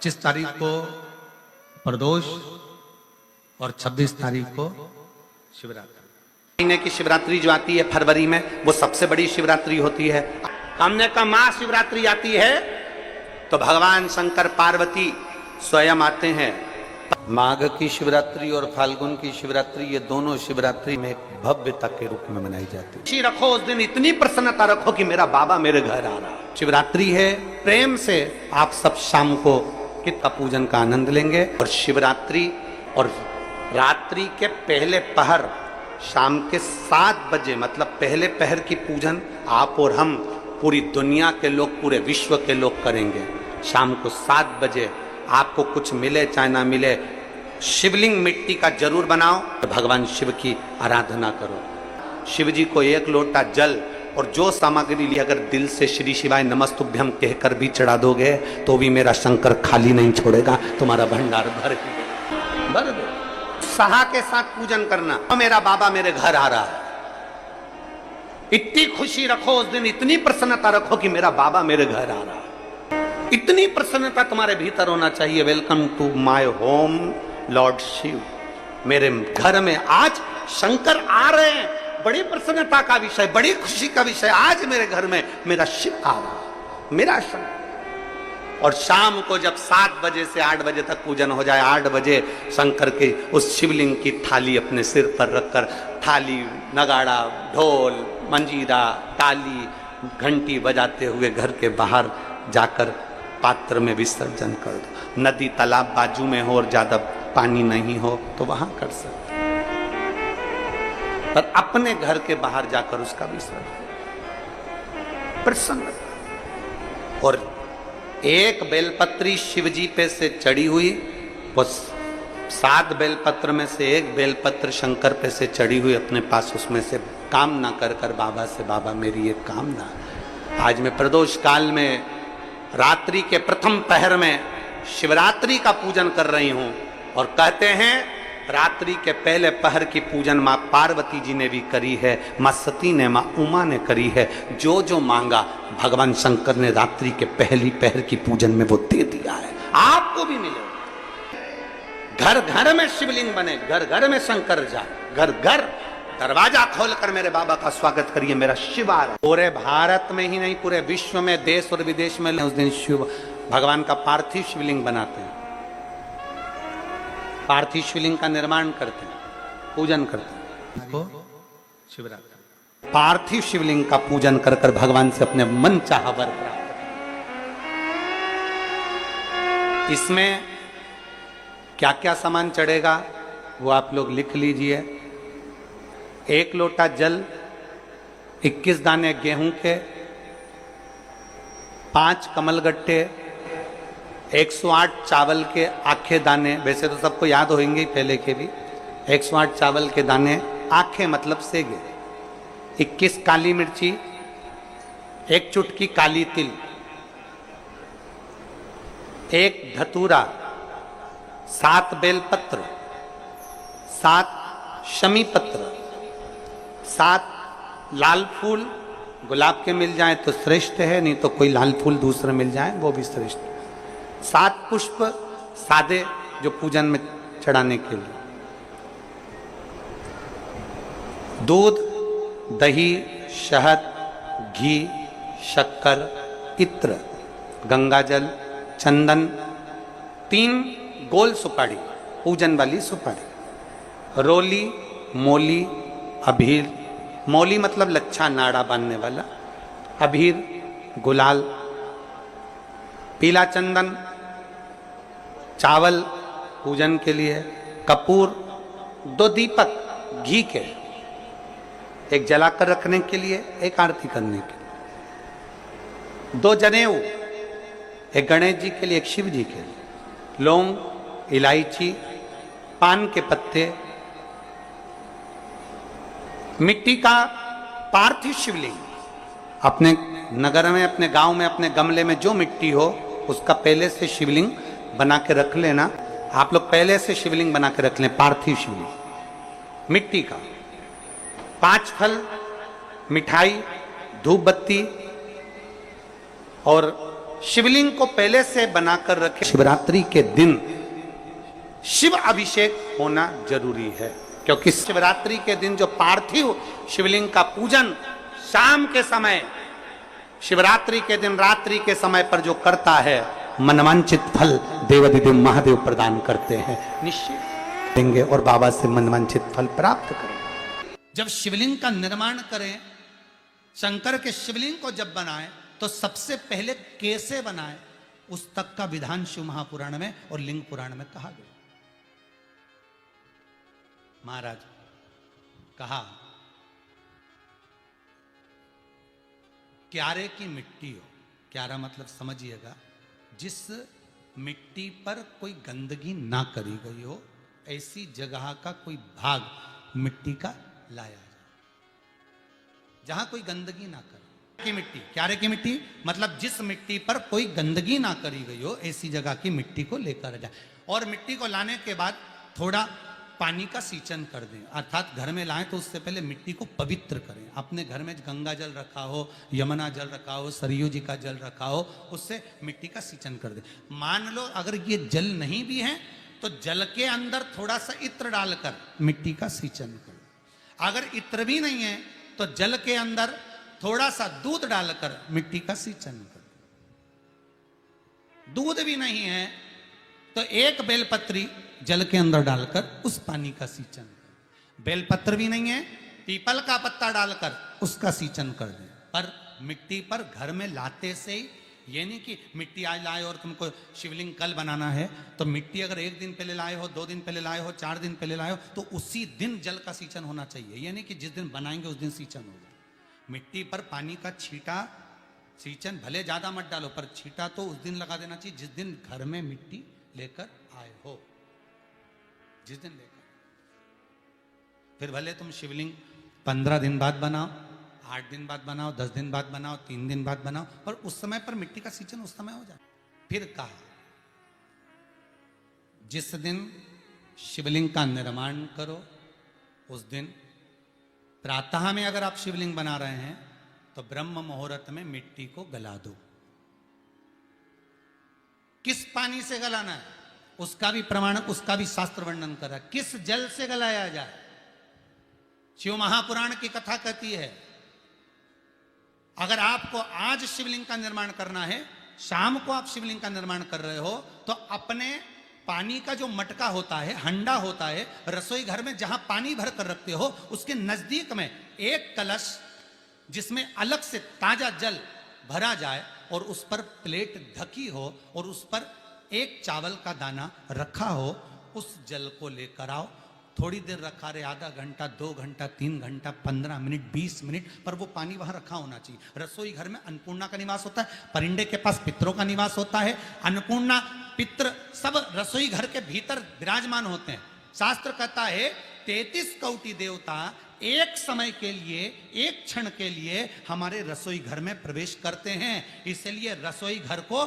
25 तारीख को प्रदोष और 26 तारीख को शिवरात्रि। महीने की शिवरात्रि जो आती है फरवरी में, वो सबसे बड़ी शिवरात्रि होती है। हमने कहा महाशिवरात्रि आती है तो भगवान शंकर पार्वती स्वयं आते हैं। माघ की शिवरात्रि और फाल्गुन की शिवरात्रि, ये दोनों शिवरात्रि में भव्यता के रूप में मनाई जाती है। खुशी रखो उस दिन, इतनी प्रसन्नता रखो कि मेरा बाबा मेरे घर आ रहा। शिवरात्रि है, प्रेम से आप सब शाम को कितना पूजन का आनंद लेंगे। और शिवरात्रि और रात्रि के पहले पहर शाम के 7 बजे, मतलब पहले पहर की पूजन आप और हम, पूरी दुनिया के लोग, पूरे विश्व के लोग करेंगे। शाम को 7 बजे आपको कुछ मिले चाहे ना मिले, शिवलिंग मिट्टी का जरूर बनाओ, तो भगवान शिव की आराधना करो। शिव जी को 1 लोटा जल और जो सामग्री ली, अगर दिल से श्री शिवाय नमस्तुभ्यम कहकर भी चढ़ा दोगे तो भी मेरा शंकर खाली नहीं छोड़ेगा, तुम्हारा भंडार भर दो। सहा के साथ पूजन करना, तो मेरा बाबा मेरे घर आ रहा है। इतनी खुशी रखो उस दिन, इतनी प्रसन्नता रखो कि मेरा बाबा मेरे घर आ रहा है। इतनी प्रसन्नता तुम्हारे भीतर होना चाहिए। Welcome to my home Lord Shiva. मेरे घर में आज शंकर आ रहे हैं, बड़ी प्रसन्नता का विषय, बड़ी खुशी का विषय। आज मेरे घर में मेरा शिव आ रहा है, मेरा शंकर। और शाम को जब 7 बजे से 8 बजे तक पूजन हो जाए, 8 बजे शंकर के उस शिवलिंग की थाली अपने सिर पर रखकर, थाली, नगाड़ा, ढोल, मंजीरा, ताली, घंटी बजाते हुए घर के बाहर जाकर पात्र में विसर्जन कर दो। नदी तालाब बाजू में हो और ज्यादा पानी नहीं हो तो वहां कर सकते, पर अपने घर के बाहर जाकर उसका विसर्जन प्रसन्न। और एक बेलपत्री शिवजी पे से चढ़ी हुई, वो 7 बेलपत्र में से एक बेलपत्र शंकर पे से चढ़ी हुई अपने पास, उसमें से कामना कर कर बाबा से, बाबा मेरी एक कामना, आज मैं प्रदोष काल में रात्रि के प्रथम पहर में शिवरात्रि का पूजन कर रही हूं। और कहते हैं रात्रि के पहले पहर की पूजन मां पार्वती जी ने भी करी है, मां सती ने, मां उमा ने करी है। जो जो मांगा भगवान शंकर ने रात्रि के पहली पहर की पूजन में वो दे दिया है, आपको भी मिलेगा। घर घर में शिवलिंग बने, घर घर में शंकर जाए, घर घर दरवाजा खोलकर मेरे बाबा का स्वागत करिए, मेरा शिव आ रहा है। पूरे भारत में ही नहीं, पूरे विश्व में, देश और विदेश में उस दिन शिव भगवान का पार्थिव शिवलिंग बनाते हैं, पार्थिव शिवलिंग का निर्माण करते हैं, पूजन करते हैं। शिवरात्रि पार्थिव शिवलिंग का पूजन कर कर भगवान से अपने मन चाहा वर प्राप्त करें। इसमें क्या क्या सामान चढ़ेगा वो आप लोग लिख लीजिए। 1 लोटा जल, 21 दाने गेहूं के, 5 कमलगट्टे, 108 चावल के आखे दाने, वैसे तो सबको याद होंगे ही पहले के भी। 108 चावल के दाने, आखे मतलब सेगे, 21 काली मिर्ची, 1 चुटकी काली तिल, 1 धतूरा, 7 बेलपत्र, 7 शमी पत्र, 7 लाल फूल, गुलाब के मिल जाए तो श्रेष्ठ है, नहीं तो कोई लाल फूल दूसरे मिल जाए वो भी श्रेष्ठ है। 7 पुष्प सादे जो पूजन में चढ़ाने के लिए, दूध, दही, शहद, घी, शक्कर, इत्र, गंगाजल, चंदन, 3 गोल सुपारी, पूजन वाली सुपारी, रोली, मोली, अभीर, मौली मतलब लच्छा नाड़ा बांधने वाला, अभीर, गुलाल, पीला चंदन, चावल पूजन के लिए, कपूर, 2 दीपक घी के, एक जलाकर रखने के लिए, एक आरती करने के लिए, 2 जनेऊ, एक गणेश जी के लिए, एक शिव जी के लिए, लौंग, इलायची, पान के पत्ते, मिट्टी का पार्थिव शिवलिंग। अपने नगर में, अपने गांव में, अपने गमले में जो मिट्टी हो उसका पहले से शिवलिंग बना के रख लेना। आप लोग पहले से शिवलिंग बना के रख लें, पार्थिव शिवलिंग मिट्टी का। 5 फल, मिठाई, धूप बत्ती और शिवलिंग को पहले से बनाकर रखे। शिवरात्रि के दिन शिव अभिषेक होना जरूरी है, क्योंकि शिवरात्रि के दिन जो पार्थिव शिवलिंग का पूजन शाम के समय, शिवरात्रि के दिन रात्रि के समय पर जो करता है, मनवांचित फल देवाधिदेव महादेव प्रदान करते हैं। निश्चित देंगे और बाबा से मनवांचित फल प्राप्त करेंगे। जब शिवलिंग का निर्माण करें, शंकर के शिवलिंग को जब बनाए, तो सबसे पहले कैसे बनाए, उस तक का विधान शिव महापुराण में और लिंग पुराण में कहा गया। महाराज कहा, क्यारे की मिट्टी हो, क्यारा मतलब समझिएगा, जिस मिट्टी पर कोई गंदगी ना करी गई हो, ऐसी जगह का कोई भाग मिट्टी का लाया जाए, जहां कोई गंदगी ना करे। की मिट्टी, क्यारे की मिट्टी मतलब जिस मिट्टी पर कोई गंदगी ना करी गई हो, ऐसी जगह की मिट्टी को लेकर जाए। और मिट्टी को लाने के बाद थोड़ा पानी का सींचन कर दें, अर्थात घर में लाएं तो उससे पहले मिट्टी को पवित्र करें। अपने घर में गंगा जल रखा हो, यमुना जल रखा हो, सरयू जी का जल रखा हो, उससे मिट्टी का सींचन कर दें। मान लो अगर ये जल नहीं भी है तो जल के अंदर थोड़ा सा इत्र डालकर मिट्टी का सींचन करें। अगर इत्र भी नहीं है तो जल के अंदर थोड़ा सा दूध डालकर मिट्टी का सींचन करें। दूध भी नहीं है तो एक बेलपत्री जल के अंदर डालकर उस पानी का सींचन करें। बेलपत्र भी नहीं है, पीपल का पत्ता डालकर उसका सींचन कर दें। पर मिट्टी पर घर में लाते से ही, ये नहीं कि मिट्टी आज लाए और तुमको शिवलिंग कल बनाना है, तो मिट्टी अगर एक दिन पहले लाए हो, 2 दिन पहले लाए हो, 4 दिन पहले लाए हो, तो उसी दिन जल का सींचन होना चाहिए। ये नहीं कि जिस दिन बनाएंगे उस दिन सींचन होगा। मिट्टी पर पानी का छींटा, सींचन भले ज्यादा मत डालो, पर छींटा तो उस दिन लगा देना चाहिए जिस दिन घर में मिट्टी लेकर आए हो, जिस दिन लेकर। फिर भले तुम शिवलिंग 15 दिन बाद बनाओ, 8 दिन बाद बनाओ, 10 दिन बाद बनाओ, 3 दिन बाद बनाओ, पर उस समय पर मिट्टी का सींचन उस समय हो जाए। फिर कहा, जिस दिन शिवलिंग का निर्माण करो उस दिन प्रातः में अगर आप शिवलिंग बना रहे हैं तो ब्रह्म मुहूर्त में मिट्टी को गला दो। किस पानी से गलाना है उसका भी प्रमाण, उसका भी शास्त्र वर्णन करा। किस जल से गलाया जाए, शिव महापुराण की कथा कहती है। अगर आपको आज शिवलिंग का निर्माण करना है, शाम को आप शिवलिंग का निर्माण कर रहे हो, तो अपने पानी का जो मटका होता है, हंडा होता है, रसोई घर में जहां पानी भर कर रखते हो, उसके नजदीक में एक कलश जिसमें अलग से ताजा जल भरा जाए और उस पर प्लेट ढकी हो और उस पर एक चावल का दाना रखा हो, उस जल को लेकर आओ। थोड़ी देर रखा रहे, आधा घंटा, 2 घंटा, 3 घंटा, 15 मिनट, 20 मिनट, पर वो पानी वहां रखा होना चाहिए। रसोई घर में अन्नपूर्णा का निवास होता है, परिंदे के पास पितरों का निवास होता है। अन्नपूर्णा, पित्र सब रसोई घर के भीतर विराजमान होते हैं। शास्त्र कहता है 33 कौटि देवता एक समय के लिए, एक क्षण के लिए हमारे रसोई घर में प्रवेश करते हैं। इसलिए रसोई घर को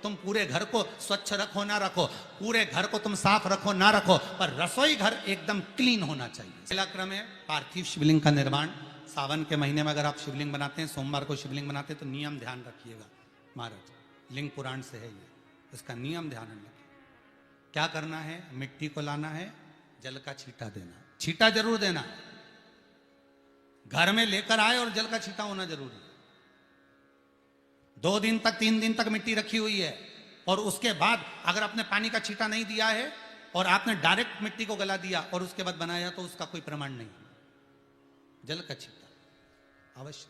तुम पूरे घर को स्वच्छ रखो ना रखो, पूरे घर को तुम साफ रखो ना रखो, पर रसोई घर एकदम क्लीन होना चाहिए। पहला क्रम है पार्थिव शिवलिंग का निर्माण। सावन के महीने में अगर आप शिवलिंग बनाते हैं, सोमवार को शिवलिंग बनाते हैं, तो नियम ध्यान रखिएगा महाराज, लिंग पुराण से है ये, इसका नियम ध्यान रखिए। क्या करना है, मिट्टी को लाना है, जल का छींटा देना, छींटा जरूर देना। घर में लेकर आए और जल का छींटा होना जरूरी है। 2 दिन तक, 3 दिन तक मिट्टी रखी हुई है और उसके बाद अगर आपने पानी का छींटा नहीं दिया है और आपने डायरेक्ट मिट्टी को गला दिया और उसके बाद बनाया, तो उसका कोई प्रमाण नहीं। जल का छींटा अवश्य।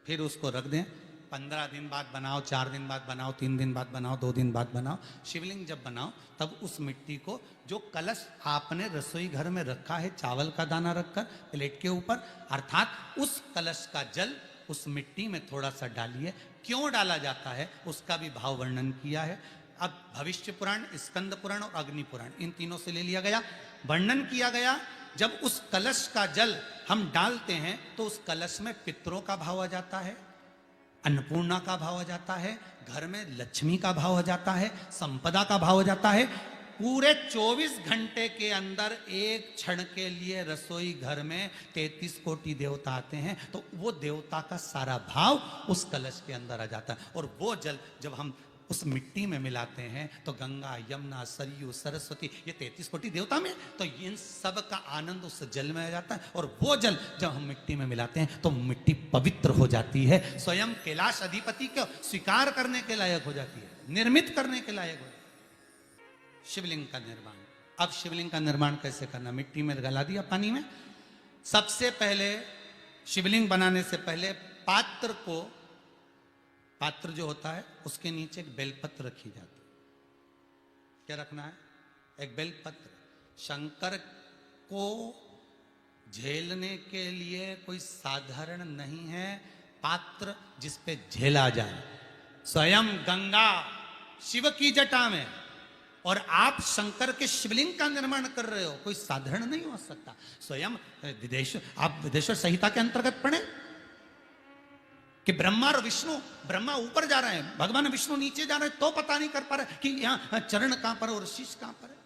फिर उसको रख दें। 15 दिन बाद बनाओ, 4 दिन बाद बनाओ, 3 दिन बाद बनाओ, 2 दिन बाद बनाओ। शिवलिंग जब बनाओ तब उस मिट्टी को, जो कलश आपने रसोई घर में रखा है चावल का दाना रखकर प्लेट के ऊपर, अर्थात उस कलश का जल उस मिट्टी में थोड़ा सा डालिए। क्यों डाला जाता है उसका भी भाव वर्णन किया है। अब भविष्य पुराण, स्कंद पुराण और अग्नि पुराण, इन तीनों से ले लिया गया। वर्णन किया गया, जब उस कलश का जल हम डालते हैं तो उस कलश में पितरों का भाव आ जाता है, अन्नपूर्णा का भाव आ जाता है, घर में लक्ष्मी का भाव हो जाता है, संपदा का भाव हो जाता है। पूरे 24 घंटे के अंदर एक क्षण के लिए रसोई घर में 33 कोटि देवता आते हैं, तो वो देवता का सारा भाव उस कलश के अंदर आ जाता है। और वो जल जब हम उस मिट्टी में मिलाते हैं तो गंगा, यमुना, सरयू, सरस्वती, ये 33 कोटि देवता में, तो इन सब का आनंद उस जल में आ जाता है। और वो जल जब हम मिट्टी में मिलाते हैं तो मिट्टी पवित्र हो जाती है, स्वयं कैलाश अधिपति को स्वीकार करने के लायक हो जाती है, निर्मित करने के लायक हो जाती है। शिवलिंग का निर्माण। अब शिवलिंग का निर्माण कैसे करना? मिट्टी में गला दिया पानी में। सबसे पहले शिवलिंग बनाने से पहले पात्र जो होता है उसके नीचे एक बेलपत्र रखी जाती है। क्या रखना है? एक बेलपत्र। शंकर को झेलने के लिए कोई साधारण नहीं है पात्र जिसपे झेला जाए। स्वयं गंगा शिव की जटा में, और आप शंकर के शिवलिंग का निर्माण कर रहे हो, कोई साधारण नहीं हो सकता। स्वयं आप विदेश्वर संहिता के अंतर्गत पढ़े कि ब्रह्मा और विष्णु, ब्रह्मा ऊपर जा रहे हैं, भगवान विष्णु नीचे जा रहे हैं, तो पता नहीं कर पा रहे कि यहां चरण कहां पर और शीश कहां पर है,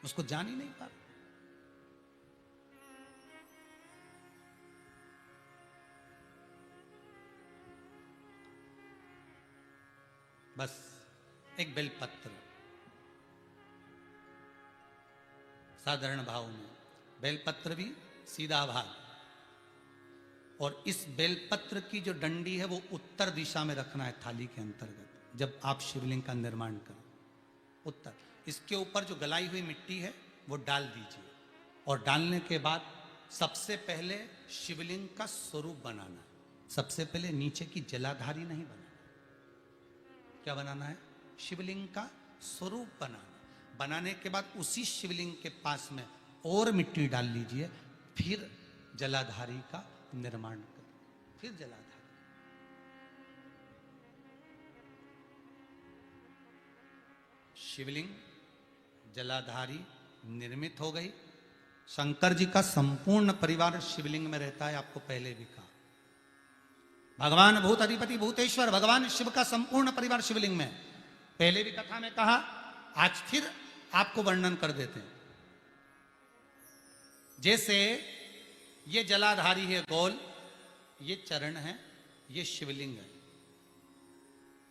उसको जान ही नहीं पा रहे। बस एक बेलपत्र, साधारण भाव में बेलपत्र भी सीधा भाग, और इस बेलपत्र की जो डंडी है वो उत्तर दिशा में रखना है थाली के अंतर्गत। जब आप शिवलिंग का निर्माण करें उत्तर, इसके ऊपर जो गलाई हुई मिट्टी है वो डाल दीजिए, और डालने के बाद सबसे पहले शिवलिंग का स्वरूप बनाना है। सबसे पहले नीचे की जलाधारी नहीं बनाना। क्या बनाना है? शिवलिंग का स्वरूप बनाना। बनाने के बाद उसी शिवलिंग के पास में और मिट्टी डाल लीजिए, फिर जलाधारी का निर्माण करें, फिर जलाधारी। शिवलिंग जलाधारी निर्मित हो गई। शंकर जी का संपूर्ण परिवार शिवलिंग में रहता है, आपको पहले भी कहा। भगवान भूत अधिपति भूतेश्वर भगवान शिव का संपूर्ण परिवार शिवलिंग में, पहले भी कथा में कहा, आज फिर आपको वर्णन कर देते हैं। जैसे ये जलाधारी है गोल, ये चरण है, ये शिवलिंग है।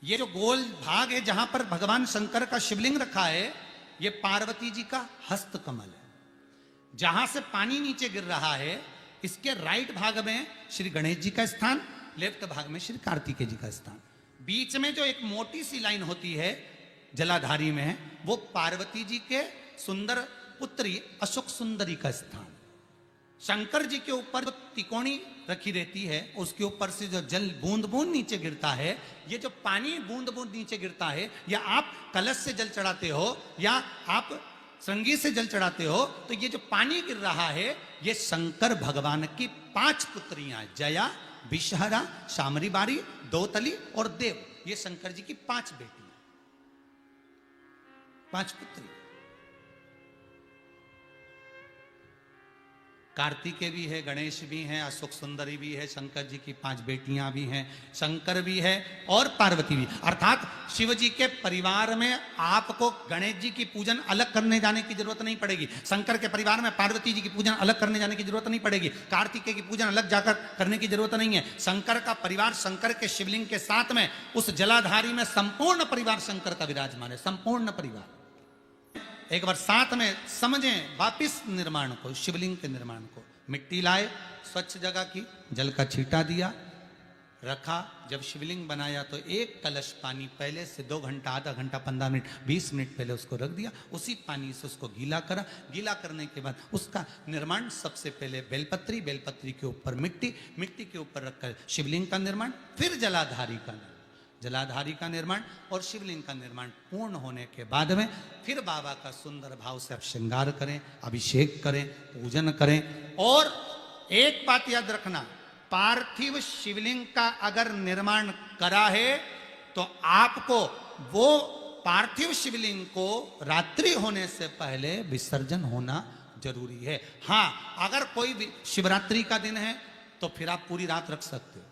ये जो गोल भाग है जहां पर भगवान शंकर का शिवलिंग रखा है, ये पार्वती जी का हस्त कमल है। जहां से पानी नीचे गिर रहा है, इसके राइट भाग में श्री गणेश जी का स्थान, लेफ्ट भाग में श्री कार्तिकेय जी का स्थान। बीच में जो एक मोटी सी लाइन होती है जलाधारी में है, वो पार्वती जी के सुंदर पुत्री अशोक सुंदरी का स्थान। शंकर जी के ऊपर जो तिकोनी रखी रहती है, उसके ऊपर से जो जल बूंद बूंद नीचे गिरता है, ये जो पानी बूंद बूंद नीचे गिरता है, या आप कलश से जल चढ़ाते हो या आप श्रृंगी से जल चढ़ाते हो, तो ये जो पानी गिर रहा है, ये शंकर भगवान की 5 पुत्रियां, जया, विषहरा, शामरी बारी, दोतली और देव, ये शंकर जी की 5 बेटियां, 5 पुत्री। कार्तिकेय भी है, गणेश भी हैं, अशोक सुंदरी भी है, शंकर जी की 5 बेटियां भी हैं, शंकर भी है और पार्वती भी। अर्थात शिव जी के परिवार में आपको गणेश जी की पूजन अलग करने जाने की जरूरत नहीं पड़ेगी, शंकर के परिवार में पार्वती जी की पूजन अलग करने जाने की जरूरत नहीं पड़ेगी, कार्तिकेय की पूजन अलग जाकर करने की जरूरत नहीं है। शंकर का परिवार शंकर के शिवलिंग के साथ में उस जलाधारी में संपूर्ण परिवार शंकर का विराजमान है, संपूर्ण परिवार। एक बार साथ में समझें वापिस निर्माण को, शिवलिंग के निर्माण को। मिट्टी लाए, स्वच्छ जगह की, जल का छींटा दिया, रखा। जब शिवलिंग बनाया तो एक कलश पानी पहले से 2 घंटा, आधा घंटा, 15 मिनट, 20 मिनट पहले उसको रख दिया। उसी पानी से उसको गीला करा। गीला करने के बाद उसका निर्माण सबसे पहले बेलपत्री, बेलपत्री के ऊपर मिट्टी, मिट्टी के ऊपर रखकर शिवलिंग का निर्माण, फिर जलाधारी का निर्माण, जलाधारी का निर्माण और शिवलिंग का निर्माण पूर्ण होने के बाद में फिर बाबा का सुंदर भाव से आप श्रृंगार करें, अभिषेक करें, पूजन करें। और एक बात याद रखना, पार्थिव शिवलिंग का अगर निर्माण करा है तो आपको वो पार्थिव शिवलिंग को रात्रि होने से पहले विसर्जन होना जरूरी है। हाँ, अगर कोई शिवरात्रि का दिन है तो फिर आप पूरी रात रख सकते हो।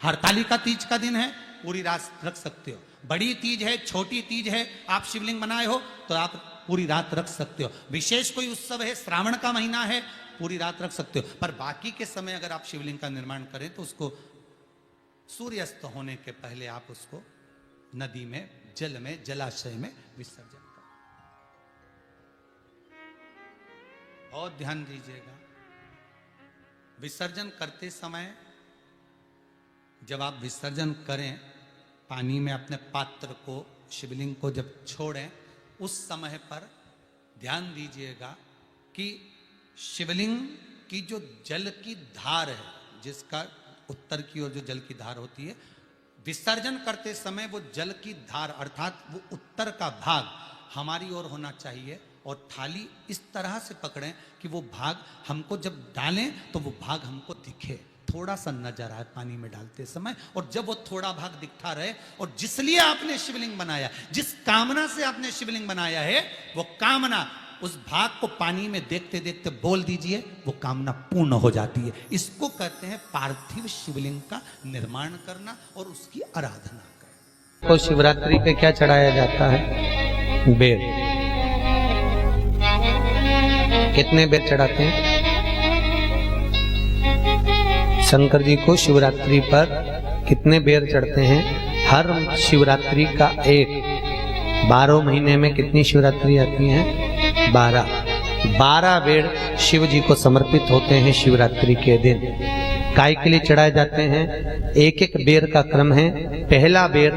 हरतालिका तीज का दिन है, पूरी रात रख सकते हो। बड़ी तीज है, छोटी तीज है, आप शिवलिंग बनाए हो तो आप पूरी रात रख सकते हो। विशेष कोई उत्सव है, श्रावण का महीना है, पूरी रात रख सकते हो। पर बाकी के समय अगर आप शिवलिंग का निर्माण करें तो उसको सूर्यास्त होने के पहले आप उसको नदी में, जल में, जलाशय में विसर्जन करें। बहुत ध्यान दीजिएगा, विसर्जन करते समय जब आप विसर्जन करें, पानी में अपने पात्र को, शिवलिंग को जब छोड़ें, उस समय पर ध्यान दीजिएगा कि शिवलिंग की जो जल की धार है, जिसका उत्तर की ओर जो जल की धार होती है, विसर्जन करते समय वो जल की धार अर्थात वो उत्तर का भाग हमारी ओर होना चाहिए और थाली इस तरह से पकड़ें कि वो भाग हमको जब डालें तो वो भाग हमको दिखे, थोड़ा सा नजर आए पानी में डालते समय। और जब वो थोड़ा भाग दिखता रहे और जिस लिए आपने शिवलिंग बनाया, जिस कामना से आपने शिवलिंग बनाया है, वो कामना उस भाग को पानी में देखते देखते बोल दीजिए, वो कामना पूर्ण हो जाती है। इसको कहते हैं पार्थिव शिवलिंग का निर्माण करना और उसकी आराधना करना। तो शिवरात्रि पे क्या चढ़ाया जाता है? बेर। कितने बेर चढ़ाते हैं? शंकर जी को शिवरात्रि पर कितने बेर चढ़ते हैं? हर शिवरात्रि का एक। 12 महीने में कितनी शिवरात्रि आती हैं? 12 बेर शिव जी को समर्पित होते हैं शिवरात्रि के दिन। काय के लिए चढ़ाए जाते हैं? एक एक बेर का क्रम है। पहला बेर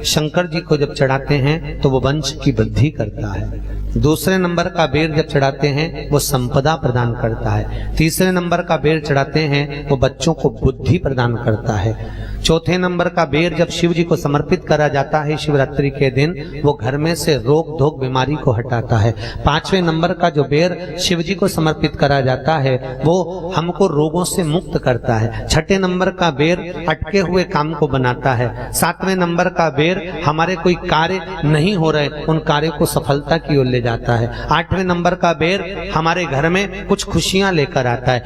शंकर जी को जब चढ़ाते हैं तो वो वंश की वृद्धि करता है। दूसरे नंबर का बेर जब चढ़ाते हैं वो संपदा प्रदान करता है। तीसरे नंबर का बेर चढ़ाते हैं वो बच्चों को बुद्धि प्रदान करता है। चौथे नंबर का बेर जब शिव जी को समर्पित करा जाता है शिवरात्रि के दिन, वो घर में से रोग धोक बीमारी को हटाता है। 5वें नंबर का जो बेर शिव जी को समर्पित करा जाता है वो हमको रोगों से मुक्त करता है। 6ठे नंबर का बेर अटके हुए काम को बनाता है। 7वें नंबर का बेर हमारे कोई कार्य नहीं हो रहे, उन कार्य को सफलता की ओर ले जाता है। 8वें नंबर का बेर हमारे घर में कुछ खुशियां लेकर आता है।